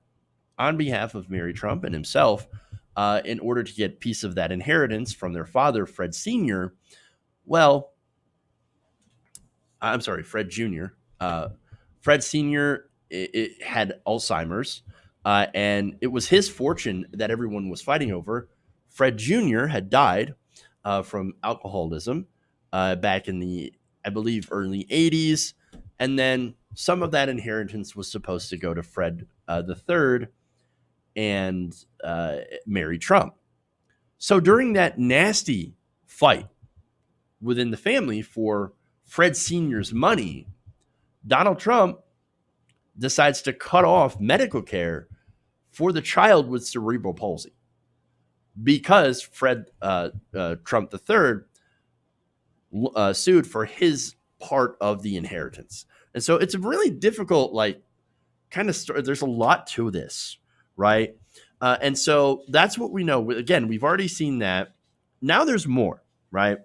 [SPEAKER 3] on behalf of Mary Trump and himself in order to get a piece of that inheritance from their father, Fred Sr., Fred Jr. Fred Sr. It had Alzheimer's, and it was his fortune that everyone was fighting over. Fred Jr. had died from alcoholism back in the, I believe, early 80s. And then some of that inheritance was supposed to go to Fred III and Mary Trump. So during that nasty fight within the family for Fred Sr.'s money, Donald Trump decides to cut off medical care for the child with cerebral palsy because Fred Trump III sued for his part of the inheritance. And so it's a really difficult, like, kind of story. There's a lot to this, right? And so that's what we know. Again, we've already seen that. Now there's more, right?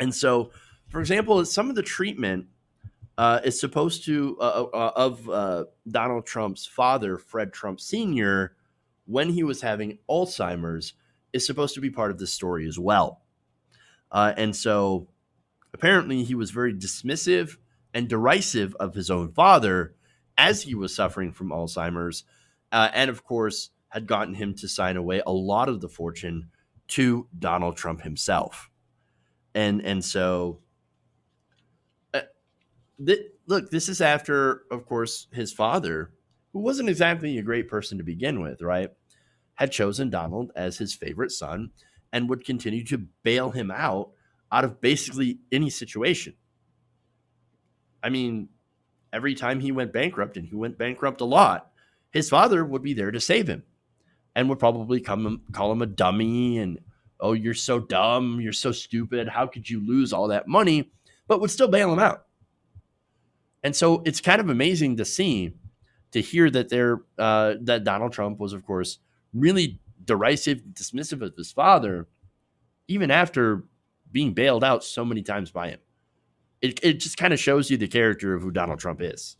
[SPEAKER 3] And so, for example, some of the treatment is supposed to, of Donald Trump's father, Fred Trump Sr., when he was having Alzheimer's, is supposed to be part of this story as well. And so apparently he was very dismissive and derisive of his own father as he was suffering from Alzheimer's. And of course, had gotten him to sign away a lot of the fortune to Donald Trump himself. And so, look, this is after, of course, his father, who wasn't exactly a great person to begin with, right, had chosen Donald as his favorite son and would continue to bail him out of basically any situation. I mean, every time he went bankrupt, and he went bankrupt a lot, his father would be there to save him and would probably call him a dummy and, oh, you're so dumb, you're so stupid, how could you lose all that money, but would still bail him out. And so it's kind of amazing to hear that that Donald Trump was, of course, really derisive, dismissive of his father, even after being bailed out so many times by him. It just kind of shows you the character of who Donald Trump is.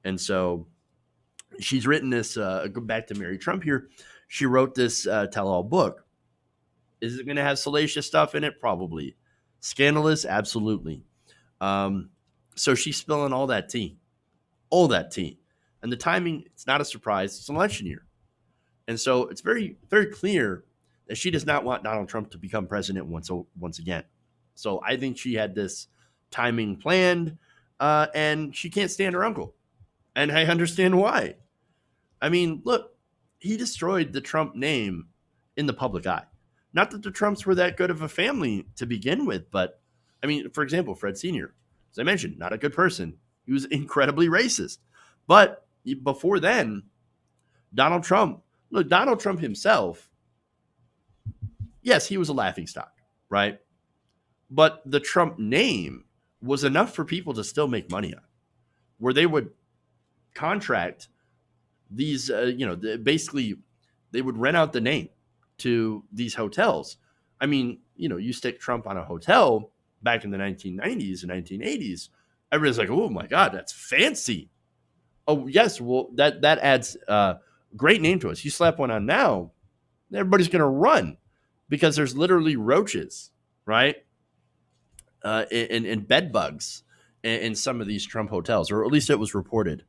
[SPEAKER 3] And so she's written this, go back to Mary Trump here. She wrote this tell-all book Is it going to have salacious stuff in it? Probably. Scandalous? Absolutely. So she's spilling all that tea. All that tea. And the timing, it's not a surprise. It's election year. And so it's very, very clear that she does not want Donald Trump to become president once again. So I think she had this timing planned, and she can't stand her uncle. And I understand why. I mean, look, he destroyed the Trump name in the public eye. Not that the Trumps were that good of a family to begin with, but I mean, for example, Fred Sr., as I mentioned, not a good person. He was incredibly racist. But before then, Donald Trump himself, yes, he was a laughingstock, right? But the Trump name was enough for people to still make money on, where they would contract these, basically they would rent out the name to these hotels. I mean, you stick Trump on a hotel back in the 1990s and 1980s, everybody's like, oh my God, that's fancy. Oh yes, well that adds great name to us. You slap one on now, everybody's going to run because there's literally roaches, right? And bed bugs in some of these Trump hotels, or at least it was reported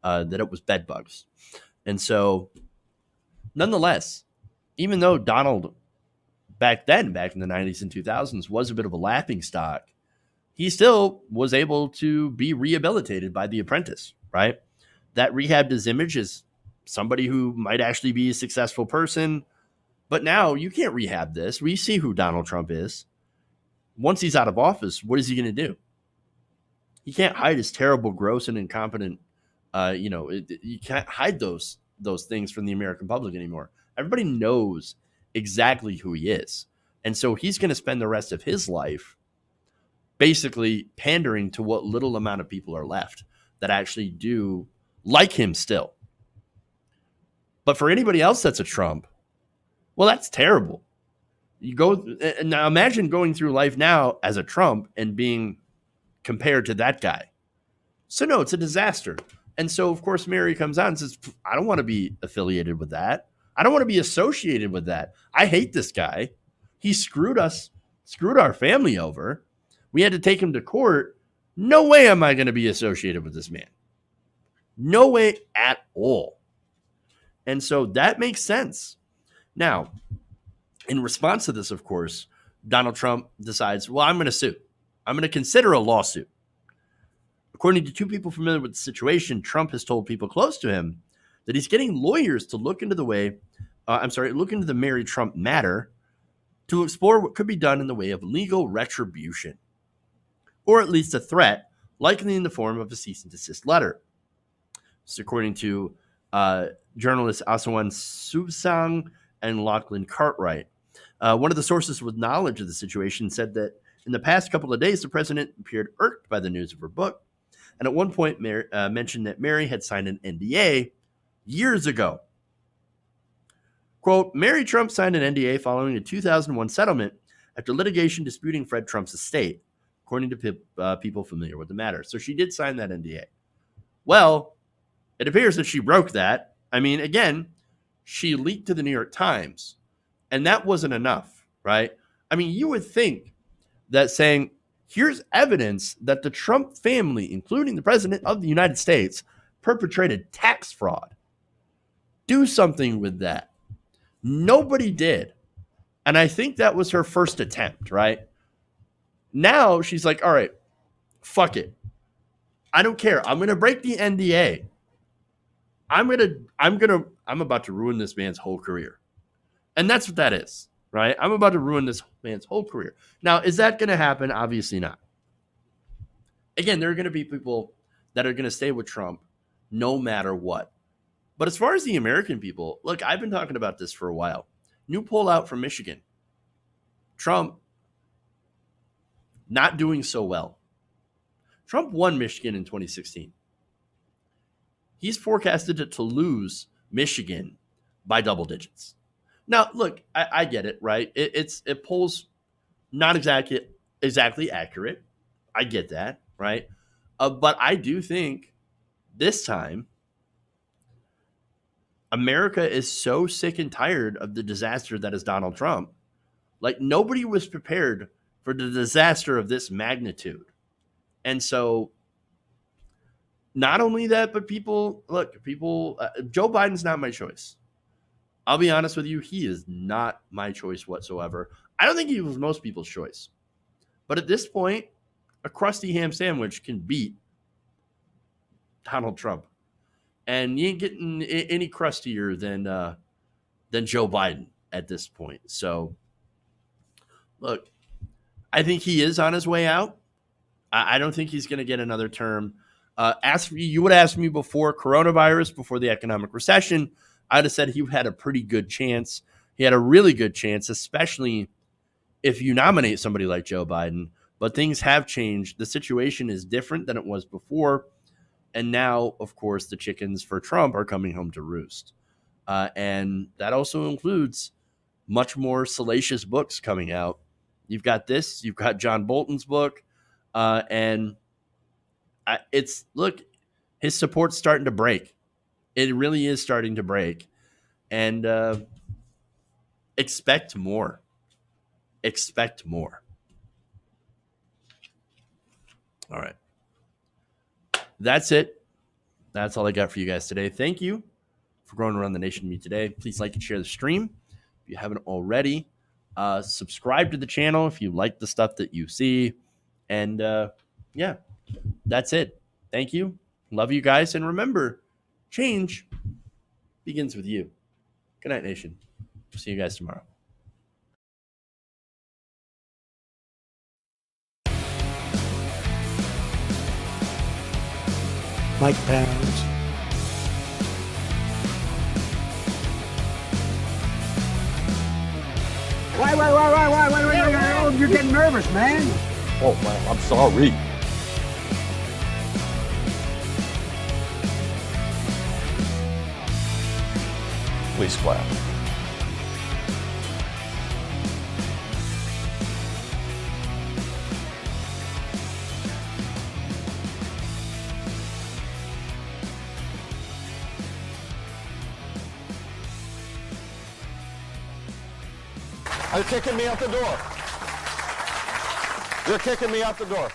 [SPEAKER 3] that it was bed bugs. And so, nonetheless, even though Donald back in the 90s and 2000s, was a bit of a laughingstock, he still was able to be rehabilitated by The Apprentice, right? That rehabbed his image as somebody who might actually be a successful person. But now you can't rehab this. We see who Donald Trump is. Once he's out of office, what is he going to do? He can't hide his terrible, gross, and incompetent. You can't hide those things from the American public anymore. Everybody knows exactly who he is. And so he's going to spend the rest of his life basically pandering to what little amount of people are left that actually do like him still. But for anybody else that's a Trump, well, that's terrible. Now imagine going through life now as a Trump and being compared to that guy. So no, it's a disaster. And so, of course, Mary comes out and says, I don't want to be affiliated with that. I don't want to be associated with that. I hate this guy. He screwed our family over. We had to take him to court. No way am I going to be associated with this man. No way at all. And so that makes sense. Now, in response to this, of course, Donald Trump decides, well, I'm going to sue. I'm going to consider a lawsuit. According to two people familiar with the situation, Trump has told people close to him that he's getting lawyers to look into the Mary Trump matter to explore what could be done in the way of legal retribution, or at least a threat, likely in the form of a cease and desist letter. This is according to journalists Asawan Subsang and Lachlan Cartwright. One of the sources with knowledge of the situation said that in the past couple of days, the president appeared irked by the news of her book, and at one point mentioned that Mary had signed an NDA years ago. Quote, Mary Trump signed an NDA following a 2001 settlement after litigation disputing Fred Trump's estate, according to people familiar with the matter. So she did sign that NDA. Well, it appears that she broke that. I mean, again, she leaked to the New York Times, and that wasn't enough, right? I mean, you would think that saying, here's evidence that the Trump family, including the president of the United States, perpetrated tax fraud. Do something with that. Nobody did. And I think that was her first attempt, right? Now she's like, all right, fuck it. I don't care. I'm going to break the NDA. I'm about to ruin this man's whole career. And that's what that is, right? I'm about to ruin this man's whole career. Now, is that going to happen? Obviously not. Again, there are going to be people that are going to stay with Trump no matter what. But as far as the American people, look, I've been talking about this for a while. New poll out from Michigan. Trump not doing so well. Trump won Michigan in 2016. He's forecasted to lose Michigan by double digits. Now, look, I get it, right? It polls not exactly accurate. I get that, right? But I do think this time America is so sick and tired of the disaster that is Donald Trump Like, nobody was prepared for the disaster of this magnitude. And so, not only that, but Joe Biden's not my choice. I'll be honest with you, he is not my choice whatsoever. I don't think he was most people's choice. But at this point, a crusty ham sandwich can beat Donald Trump. And you ain't getting any crustier than Joe Biden at this point. So, look, I think he is on his way out. I don't think he's going to get another term. You would ask me before coronavirus, before the economic recession, I'd have said he had a pretty good chance. He had a really good chance, especially if you nominate somebody like Joe Biden. But things have changed. The situation is different than it was before. And now, of course, the chickens for Trump are coming home to roost. And that also includes much more salacious books coming out. You've got John Bolton's book. His support's starting to break. It really is starting to break. And expect more. Expect more. All right. That's it. That's all I got for you guys today. Thank you for growing around the nation with me today. Please like and share the stream. If you haven't already, subscribe to the channel if you like the stuff that you see. And yeah, that's it. Thank you. Love you guys. And remember, change begins with you. Good night, nation. See you guys tomorrow.
[SPEAKER 2] Mike Pounds.
[SPEAKER 4] Wait. Oh, you're getting nervous, man.
[SPEAKER 5] Oh, man, I'm sorry. Please clap. You're kicking me out the door. You're kicking me out the door.